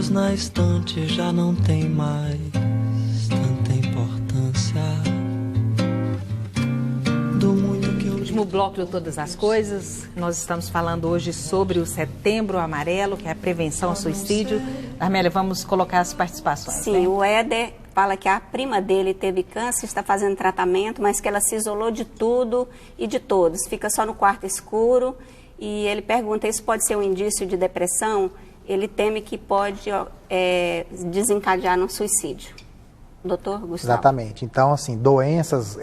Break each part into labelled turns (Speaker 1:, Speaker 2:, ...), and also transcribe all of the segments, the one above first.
Speaker 1: livros na estante já não tem mais tanta importância. Do muito que eu...
Speaker 2: Último bloco de Todas as Coisas, nós estamos falando hoje sobre o Setembro Amarelo, que é a prevenção ao suicídio. Armélia, vamos colocar as participações.
Speaker 3: Sim,
Speaker 2: né?
Speaker 3: O Éder fala que a prima dele teve câncer, está fazendo tratamento, mas que ela se isolou de tudo e de todos, fica só no quarto escuro. E ele pergunta, isso pode ser um indício de depressão? Ele teme que pode desencadear no suicídio. Doutor Gustavo?
Speaker 4: Exatamente. Então, assim, doenças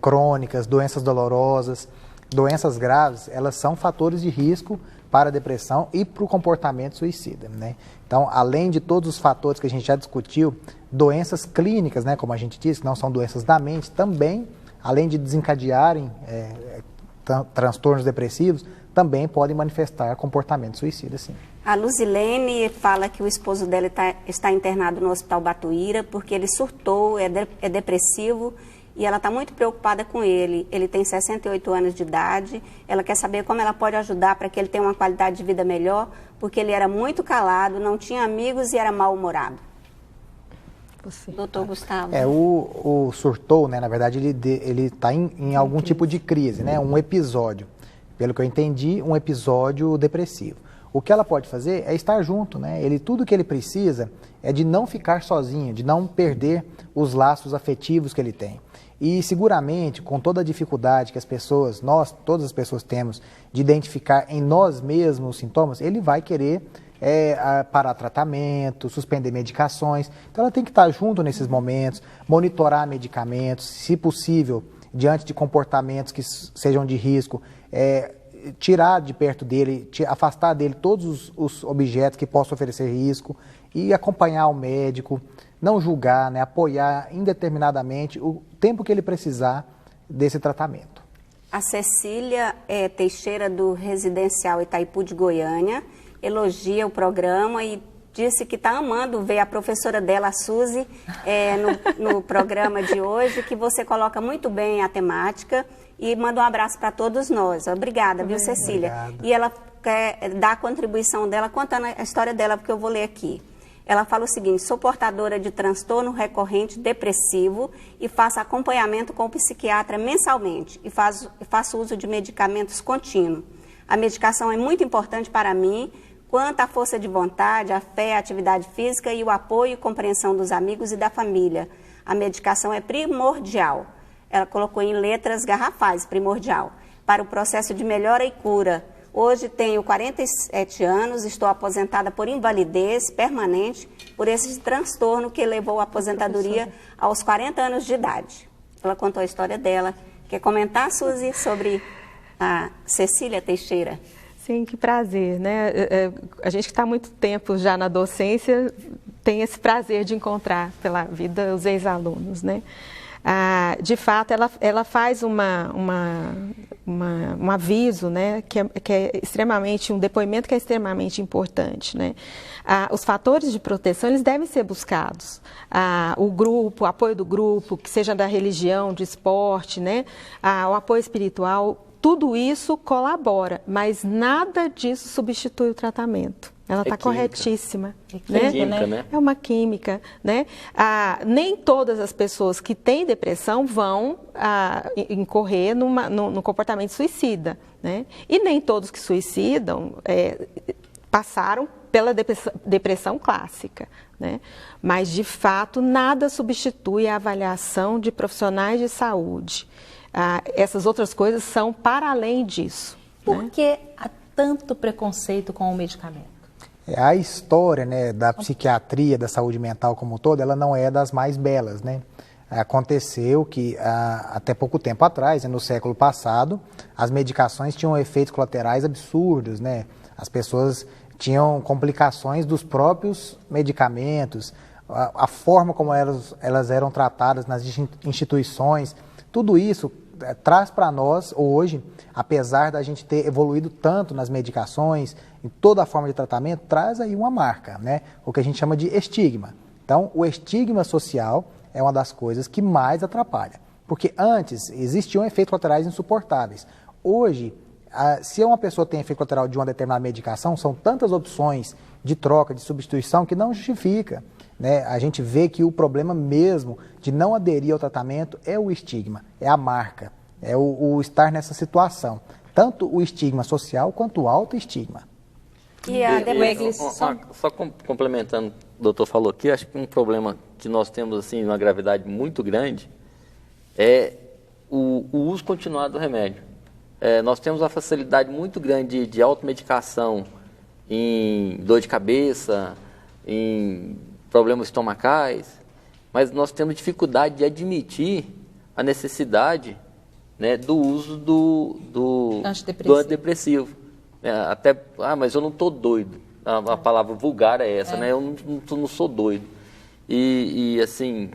Speaker 4: crônicas, doenças dolorosas, doenças graves, elas são fatores de risco para a depressão e para o comportamento suicida, né? Então, além de todos os fatores que a gente já discutiu, doenças clínicas, né, como a gente disse, que não são doenças da mente, também, além de desencadearem transtornos depressivos, também podem manifestar comportamento suicida, sim.
Speaker 3: A Luzilene fala que o esposo dela está internado no Hospital Batuíra porque ele surtou, é depressivo e ela está muito preocupada com ele. Ele tem 68 anos de idade, ela quer saber como ela pode ajudar para que ele tenha uma qualidade de vida melhor, porque ele era muito calado, não tinha amigos e era mal-humorado. Doutor Gustavo.
Speaker 4: O surtou, né, na verdade, ele está em algum tipo de crise, né, um episódio. Pelo que eu entendi, um episódio depressivo. O que ela pode fazer é estar junto, né? Tudo que ele precisa é de não ficar sozinho, de não perder os laços afetivos que ele tem. E seguramente, com toda a dificuldade que todas as pessoas temos de identificar em nós mesmos os sintomas, ele vai querer parar tratamento, suspender medicações. Então ela tem que estar junto nesses momentos, monitorar medicamentos, se possível, diante de comportamentos que sejam de risco, tirar de perto dele, afastar dele todos os objetos que possam oferecer risco e acompanhar o médico, não julgar, né, apoiar indeterminadamente o tempo que ele precisar desse tratamento.
Speaker 3: A Cecília Teixeira, do Residencial Itaipu de Goiânia, elogia o programa e disse que está amando ver a professora dela, a Suzy, no programa de hoje, que você coloca muito bem a temática e manda um abraço para todos nós. Obrigada, viu, Cecília?
Speaker 4: Obrigado.
Speaker 3: E ela quer dar a contribuição dela, contando a história dela, porque eu vou ler aqui. Ela fala o seguinte: sou portadora de transtorno recorrente depressivo e faço acompanhamento com o psiquiatra mensalmente e faço uso de medicamentos contínuo. A medicação é muito importante para mim, quanto à força de vontade, a fé, a atividade física e o apoio e compreensão dos amigos e da família. A medicação é primordial. Ela colocou em letras garrafais, primordial, para o processo de melhora e cura. Hoje tenho 47 anos, estou aposentada por invalidez permanente por esse transtorno que levou à aposentadoria aos 40 anos de idade. Ela contou a história dela. Quer comentar, Suzy, sobre a Cecília Teixeira?
Speaker 5: Sim, que prazer, né? A gente que está há muito tempo já na docência tem esse prazer de encontrar pela vida os ex-alunos, né? De fato, ela faz um aviso, né, que é extremamente, um depoimento que é extremamente importante, né? Os fatores de proteção, eles devem ser buscados. O apoio do grupo, que seja da religião, de esporte, né? O apoio espiritual, tudo isso colabora, mas nada disso substitui o tratamento. Ela está corretíssima.
Speaker 6: É química, né?
Speaker 5: É uma química, né? Nem todas as pessoas que têm depressão vão incorrer no comportamento suicida, né? E nem todos que suicidam passaram pela depressão clássica, né? Mas, de fato, nada substitui a avaliação de profissionais de saúde. Essas outras coisas são para além disso.
Speaker 2: Por que há tanto preconceito com o medicamento?
Speaker 4: A história, né, da psiquiatria, da saúde mental como um todo, ela não é das mais belas, né? Aconteceu que até pouco tempo atrás, no século passado, as medicações tinham efeitos colaterais absurdos, né? As pessoas tinham complicações dos próprios medicamentos, a forma como elas eram tratadas nas instituições, tudo isso traz para nós hoje, apesar da gente ter evoluído tanto nas medicações, em toda a forma de tratamento, traz aí uma marca, né? O que a gente chama de estigma. Então, o estigma social é uma das coisas que mais atrapalha. Porque antes existiam efeitos colaterais insuportáveis. Hoje, se uma pessoa tem efeito colateral de uma determinada medicação, são tantas opções de troca, de substituição, que não justifica. Né? A gente vê que o problema mesmo de não aderir ao tratamento é o estigma, é a marca, é o estar nessa situação. Tanto o estigma social quanto o autoestigma.
Speaker 3: E a depressão...
Speaker 6: Só complementando, o doutor falou aqui, acho que um problema que nós temos, assim, uma gravidade muito grande, é o uso continuado do remédio. Nós temos uma facilidade muito grande de automedicação em dor de cabeça, em problemas estomacais, mas nós temos dificuldade de admitir a necessidade, né, do uso do antidepressivo. Mas eu não estou doido. A palavra vulgar é essa, né? Eu não sou doido. E assim,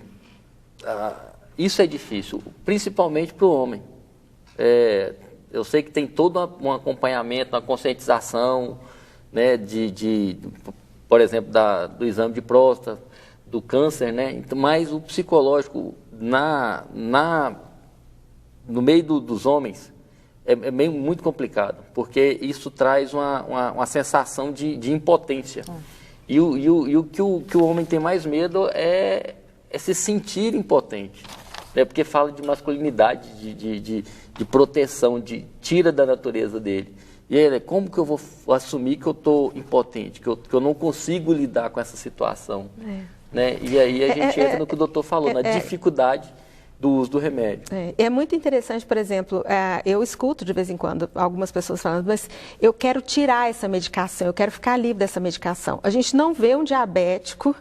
Speaker 6: isso é difícil, principalmente para o homem. Eu sei que tem todo um acompanhamento, uma conscientização, né, por exemplo, do exame de próstata, do câncer, né? Mas o psicológico no meio dos homens é muito complicado, porque isso traz uma sensação de impotência. E o que o homem tem mais medo é se sentir impotente, né? Porque fala de masculinidade, de proteção, tira da natureza dele. E ele, como que eu vou assumir que eu estou impotente, que eu não consigo lidar com essa situação? Né? E aí a gente entra no que o doutor falou, na dificuldade do uso do remédio.
Speaker 5: É muito interessante, por exemplo, eu escuto de vez em quando algumas pessoas falando, mas eu quero tirar essa medicação, eu quero ficar livre dessa medicação. A gente não vê um diabético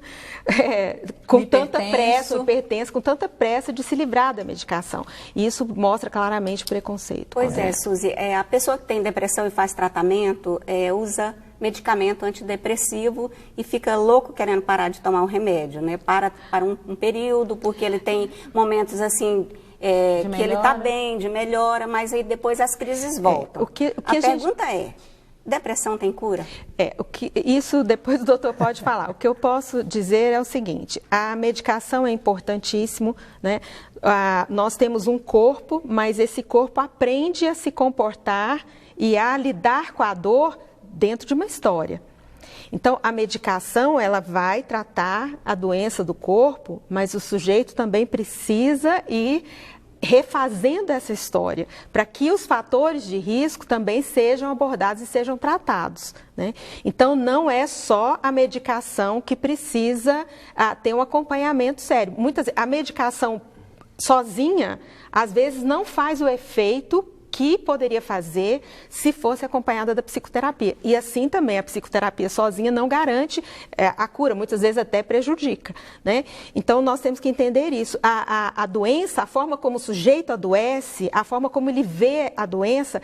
Speaker 5: com tanta pressa, hipertenso, com tanta pressa de se livrar da medicação. E isso mostra claramente preconceito.
Speaker 3: Pois Suzy, a pessoa que tem depressão e faz tratamento, usa medicamento antidepressivo e fica louco querendo parar de tomar um remédio, né? Para um período, porque ele tem momentos assim que ele está bem, de melhora, mas aí depois as crises voltam. A pergunta é, depressão tem cura?
Speaker 5: Isso depois o doutor pode falar. O que eu posso dizer é o seguinte, a medicação é importantíssimo, né? Nós temos um corpo, mas esse corpo aprende a se comportar e a lidar com a dor dentro de uma história. Então, a medicação, ela vai tratar a doença do corpo, mas o sujeito também precisa ir refazendo essa história, para que os fatores de risco também sejam abordados e sejam tratados, né? Então, não é só a medicação que precisa ter um acompanhamento sério. A medicação sozinha, às vezes, não faz o efeito que poderia fazer se fosse acompanhada da psicoterapia. E assim também a psicoterapia sozinha não garante a cura, muitas vezes até prejudica, né? Então nós temos que entender isso. A doença, a forma como o sujeito adoece, a forma como ele vê a doença,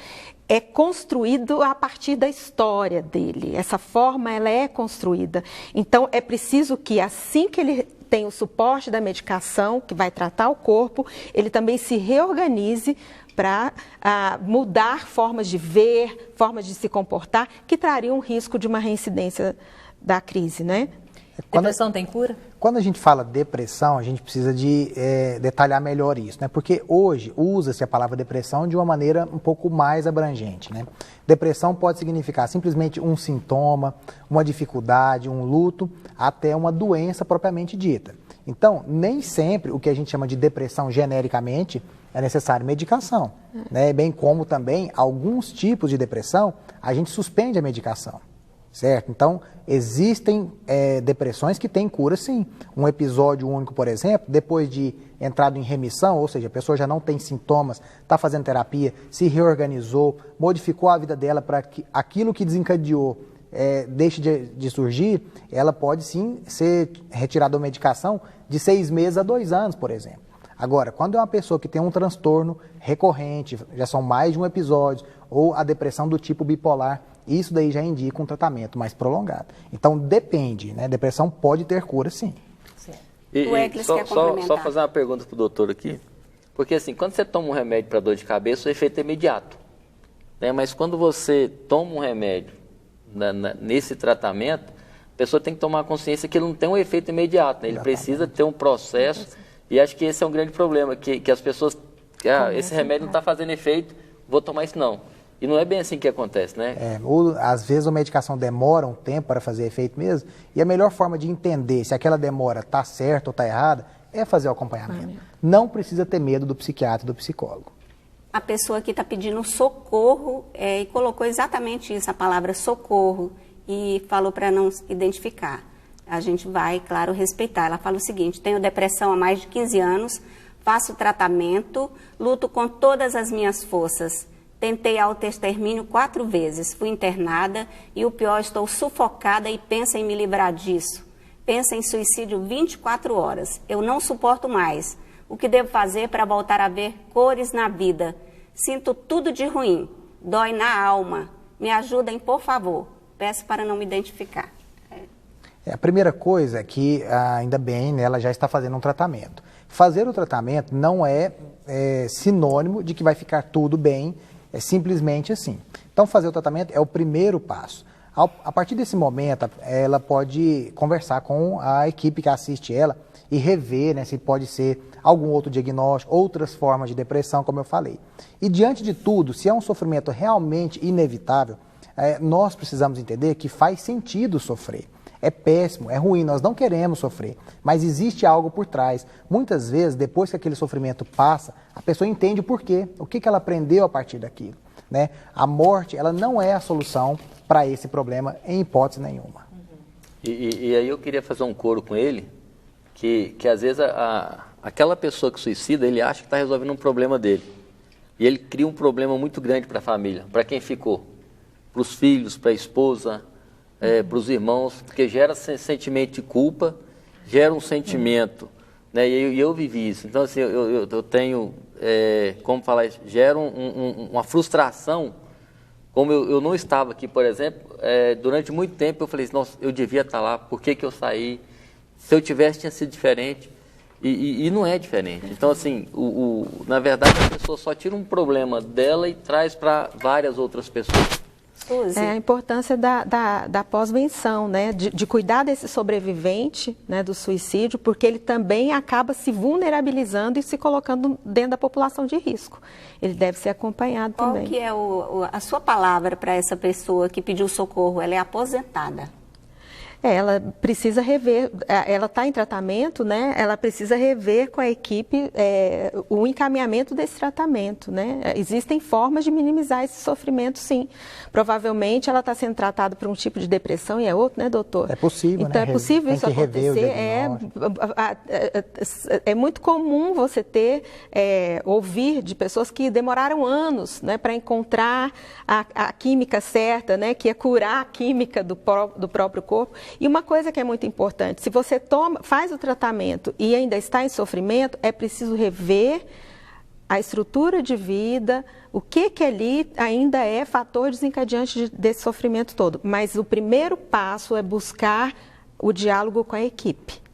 Speaker 5: é construído a partir da história dele. Essa forma, ela é construída. Então é preciso que assim que ele tem o suporte da medicação, que vai tratar o corpo, ele também se reorganize para mudar formas de ver, formas de se comportar, que trariam um risco de uma reincidência da crise, né?
Speaker 2: Depressão tem cura?
Speaker 4: Quando a gente fala depressão, a gente precisa de detalhar melhor isso, né? Porque hoje usa-se a palavra depressão de uma maneira um pouco mais abrangente, né? Depressão pode significar simplesmente um sintoma, uma dificuldade, um luto, até uma doença propriamente dita. Então, nem sempre o que a gente chama de depressão genericamente é necessário medicação, né? Bem como também alguns tipos de depressão, a gente suspende a medicação, certo? Então, existem depressões que têm cura sim. Um episódio único, por exemplo, depois de entrado em remissão, ou seja, a pessoa já não tem sintomas, está fazendo terapia, se reorganizou, modificou a vida dela para que aquilo que desencadeou deixe de surgir, ela pode sim ser retirada da medicação de 6 meses a 2 anos, por exemplo. Agora, quando é uma pessoa que tem um transtorno recorrente, já são mais de um episódio, ou a depressão do tipo bipolar, isso daí já indica um tratamento mais prolongado. Então, depende, né? Depressão pode ter cura, sim.
Speaker 6: Só fazer uma pergunta para o doutor aqui, porque assim, quando você toma um remédio para dor de cabeça, o efeito é imediato, né? Mas quando você toma um remédio nesse tratamento, a pessoa tem que tomar consciência que ele não tem um efeito imediato, né? Ele precisa ter um processo. E acho que esse é um grande problema, que as pessoas, esse remédio não está fazendo efeito, vou tomar isso não. E não é bem assim que acontece, né?
Speaker 4: Ou às vezes a medicação demora um tempo para fazer efeito mesmo, e a melhor forma de entender se aquela demora está certa ou está errada é fazer o acompanhamento. Não precisa ter medo do psiquiatra e do psicólogo.
Speaker 3: A pessoa aqui está pedindo socorro e colocou exatamente isso, a palavra socorro, e falou para não identificar. A gente vai, claro, respeitar. Ela fala o seguinte: tenho depressão há mais de 15 anos, faço tratamento, luto com todas as minhas forças. Tentei autoextermínio 4 vezes, fui internada e o pior, estou sufocada e penso em me livrar disso. Penso em suicídio 24 horas. Eu não suporto mais. O que devo fazer para voltar a ver cores na vida? Sinto tudo de ruim. Dói na alma. Me ajudem, por favor. Peço para não me identificar.
Speaker 4: A primeira coisa é que, ainda bem, né, ela já está fazendo um tratamento. Fazer o tratamento não é sinônimo de que vai ficar tudo bem, é simplesmente assim. Então, fazer o tratamento é o primeiro passo. A partir desse momento, ela pode conversar com a equipe que assiste ela e rever, né, se pode ser algum outro diagnóstico, outras formas de depressão, como eu falei. E diante de tudo, se é um sofrimento realmente inevitável, nós precisamos entender que faz sentido sofrer. É péssimo, é ruim, nós não queremos sofrer, mas existe algo por trás. Muitas vezes, depois que aquele sofrimento passa, a pessoa entende o porquê, o que ela aprendeu a partir daquilo, né? A morte, ela não é a solução para esse problema, em hipótese nenhuma.
Speaker 6: E aí eu queria fazer um coro com ele, que às vezes aquela pessoa que suicida, ele acha que está resolvendo um problema dele. E ele cria um problema muito grande para a família, para quem ficou, para os filhos, para a esposa, para os irmãos, porque gera sentimento de culpa, gera um sentimento, né? E eu vivi isso. Então, assim, eu tenho, como falar isso, gera uma frustração. Como eu não estava aqui, por exemplo, durante muito tempo eu falei, nossa, eu devia estar lá, por que eu saí? Se eu tivesse, tinha sido diferente. E não é diferente. Então, assim, na verdade, a pessoa só tira um problema dela e traz para várias outras pessoas.
Speaker 5: A importância da pós-venção, né? De cuidar desse sobrevivente, né, do suicídio, porque ele também acaba se vulnerabilizando e se colocando dentro da população de risco. Ele deve ser acompanhado também.
Speaker 3: Qual que é a sua palavra para essa pessoa que pediu socorro? Ela é aposentada.
Speaker 5: Ela precisa rever, ela está em tratamento, né? Ela precisa rever com a equipe o encaminhamento desse tratamento, né? Existem formas de minimizar esse sofrimento, sim. Provavelmente ela está sendo tratada por um tipo de depressão e é outro, né, doutor?
Speaker 4: É possível,
Speaker 5: então,
Speaker 4: né?
Speaker 5: É possível isso acontecer. É muito comum você ouvir de pessoas que demoraram anos, né, para encontrar a química certa, né, que é curar a química do próprio corpo. E uma coisa que é muito importante, se você faz o tratamento e ainda está em sofrimento, é preciso rever a estrutura de vida, o que ali ainda é fator desencadeante desse sofrimento todo. Mas o primeiro passo é buscar o diálogo com a equipe,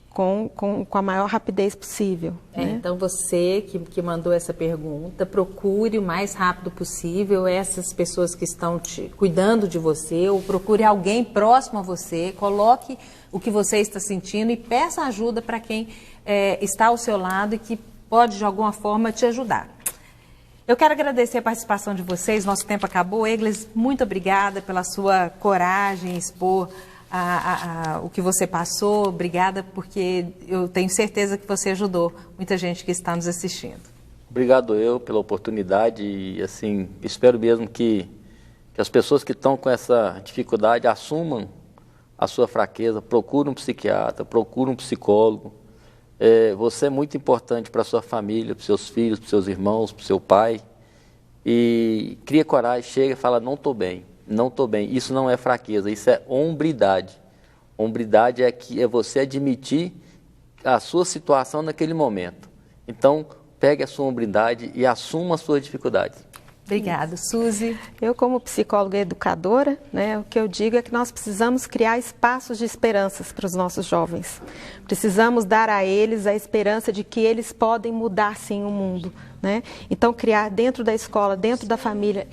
Speaker 5: com a maior rapidez possível. Né?
Speaker 2: Então, você que mandou essa pergunta, procure o mais rápido possível essas pessoas que estão cuidando de você, ou procure alguém próximo a você, coloque o que você está sentindo e peça ajuda para quem está ao seu lado e que pode, de alguma forma, te ajudar. Eu quero agradecer a participação de vocês, nosso tempo acabou. Egles, muito obrigada pela sua coragem em expor o que você passou. Obrigada, porque eu tenho certeza que você ajudou muita gente que está nos assistindo.
Speaker 6: Obrigado eu pela oportunidade e, assim, espero mesmo que as pessoas que estão com essa dificuldade assumam a sua fraqueza, procurem um psiquiatra, procurem um psicólogo. Você é muito importante para a sua família, para os seus filhos, para os seus irmãos, para o seu pai. E cria coragem, chega e fala, não estou bem. Não estou bem. Isso não é fraqueza, isso é hombridade. Hombridade é você admitir a sua situação naquele momento. Então, pegue a sua hombridade e assuma as suas dificuldades.
Speaker 2: Obrigada. Suzy?
Speaker 5: Eu, como psicóloga e educadora, né, o que eu digo é que nós precisamos criar espaços de esperanças para os nossos jovens. Precisamos dar a eles a esperança de que eles podem mudar, sim, o mundo. Né? Então, criar dentro da escola, dentro da família,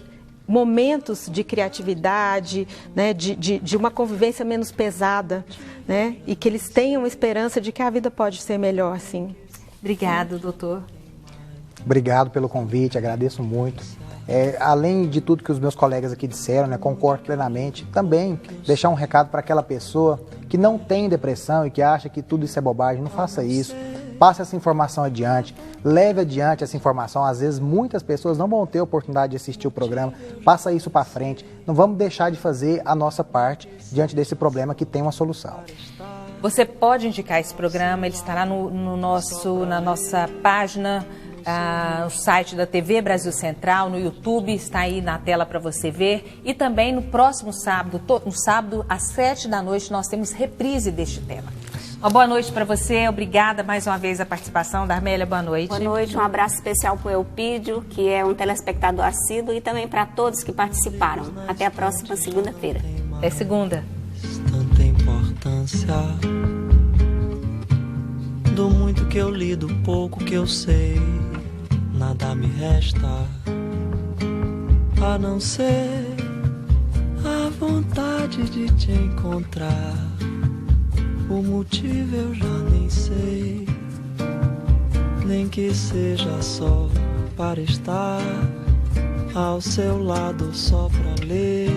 Speaker 5: momentos de criatividade, né, de uma convivência menos pesada, né, e que eles tenham esperança de que a vida pode ser melhor, sim.
Speaker 2: Obrigada, doutor.
Speaker 4: Obrigado pelo convite, agradeço muito. Além de tudo que os meus colegas aqui disseram, né, concordo plenamente. Também deixar um recado para aquela pessoa que não tem depressão e que acha que tudo isso é bobagem. Não faça isso. Passe essa informação adiante. Leve adiante essa informação. Às vezes muitas pessoas não vão ter oportunidade de assistir o programa. Passa isso para frente. Não vamos deixar de fazer a nossa parte diante desse problema que tem uma solução.
Speaker 2: Você pode indicar esse programa, ele estará na nossa página, no site da TV Brasil Central, no YouTube, está aí na tela para você ver. E também no próximo sábado, no sábado às 7 da noite, nós temos reprise deste tema. Uma boa noite para você, obrigada mais uma vez a participação da Armélia, boa noite.
Speaker 3: Boa noite, um abraço especial para o Eupídio, que é um telespectador assíduo, e também para todos que participaram. Até a próxima segunda-feira.
Speaker 2: Até segunda.
Speaker 1: Tanta importância do muito que eu li, do pouco que eu sei, nada me resta a não ser a vontade de te encontrar. O motivo eu já nem sei, nem que seja só para estar ao seu lado, só pra ler